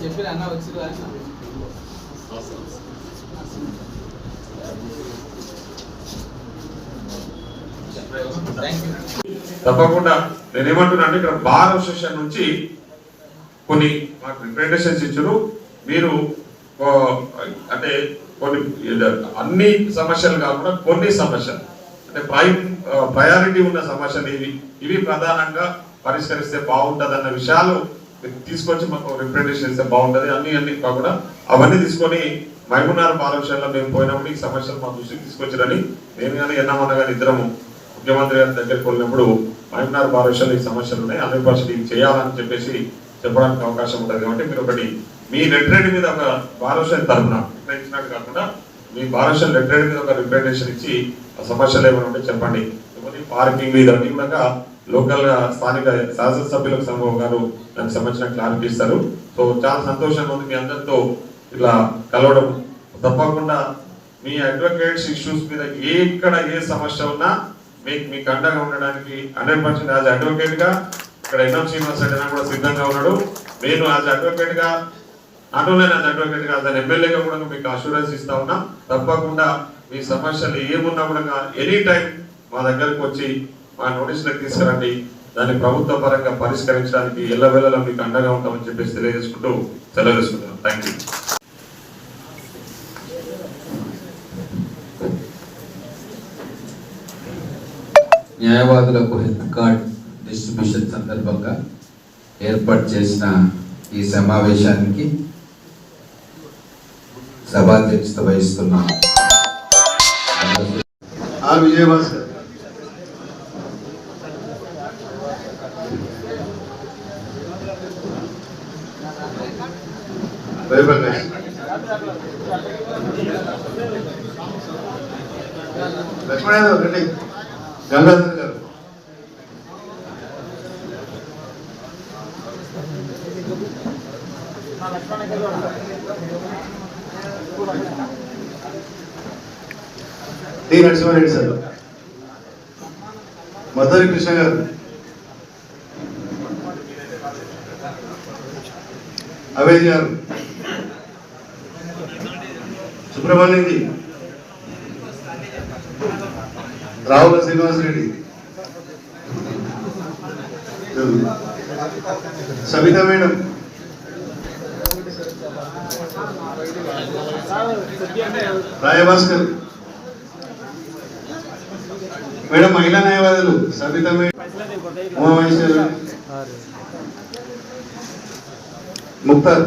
చెప్పి అన్న వచ్చి తప్పకుండా నేనేమంటున్నా అంటే ఇక్కడ బార్ అసోసియేషన్ నుంచి కొన్ని మాకు రిప్రజెంటేషన్స్ ఇచ్చారు. మీరు అంటే కొన్ని అన్ని సమస్యలు కాకుండా కొన్ని సమస్యలు అంటే ప్రయారిటీ ఉన్న సమస్యలు ఇవి ప్రధానంగా పరిష్కరిస్తే బాగుంటుంది అన్న విషయాలు తీసుకొచ్చి మాకు రిప్రజెంటేషన్ ఇస్తే బాగుంటుంది. అన్ని కాకుండా అవన్నీ తీసుకొని మహబూబ్నగర్ పాలనలో మేము పోయినప్పుడు ఈ సమస్యలు మా దృష్టికి తీసుకొచ్చారని నేను కానీ ఎన్నమన్న కానీ ఇద్దరము ముఖ్యమంత్రి గారి దగ్గరికి వెళ్ళినప్పుడు మహబూబ్నగర్ పాలనలో ఈ సమస్యలు ఉన్నాయి 100% చేయాలని చెప్పేసి చెప్పడానికి అవకాశం ఉంటుంది. కాబట్టి మీరు ఒకటి మీ లెటరేట్ మీద ఒక భారత తరఫున ఇచ్చినట్టు కాకుండా మీ భారత లెటరేట్ మీద ఒక రిప్రజెంటేషన్ ఇచ్చి ఆ సమస్యలు ఏమైనా ఉంటే చెప్పండి. పార్కింగ్ మీద కూడా లోకల్ గా స్థానిక శాసనసభ్యులకు సంభవం గారు దానికి సంబంధించిన క్లారిటీ ఇస్తారు. సో చాలా సంతోషంగా ఉంది మీ అందరితో ఇలా కలవడం. తప్పకుండా మీ అడ్వకేట్స్ ఇష్యూస్ మీద ఎక్కడ ఏ సమస్య ఉన్నా మీకు అండగా ఉండడానికి 100% యాజ్ అడ్వకేట్ గా ఇక్కడ ఎన్ఎం శ్రీనివాస్ రెడ్డి కూడా సిద్ధంగా ఉన్నాడు. నేను యాజ్ అడ్వకేట్ గా అటులైన అడ్వకేట్ గా దాని ఎమ్మెల్యేగా కూడా మీకు అష్యూరెన్స్ ఇస్తా ఉన్నా. తప్పకుండా మీ సమస్యలు ఏమున్నా కూడా ఎనీ టైం మా దగ్గరకు వచ్చి మా నోటీసులకు తీసుకురండి. దాన్ని ప్రభుత్వ పరంగా పరిష్కరించడానికి ఎల్లవేళలా మీకు అండగా ఉంటామని చెప్పేసి తెలియజేసుకుంటూ సెలవు తీసుకుంటున్నాం. Thank you. న్యాయవాదులకు హెల్త్ కార్డ్ డిస్ట్రిబ్యూషన్ సందర్భంగా ఏర్పాటు చేసిన ఈ సమావేశానికి సభాధ్యక్షత వహిస్తున్న విజయభాస్కర్ లక్ష్మణ్ రెడ్డి గంగాధర్ గారు డి నరసింహారెడ్డి సార్ మద్దరి కృష్ణ గారు అవేద్ గారు సుబ్రహ్మణ్యం జీ రావుల శ్రీనివాసరెడ్డి సబితా మేడం రాయభాస్కర్ మేడం మహిళా న్యాయవాదులు సబితా మేడం ఉమామహేశ్వరి ముక్తార్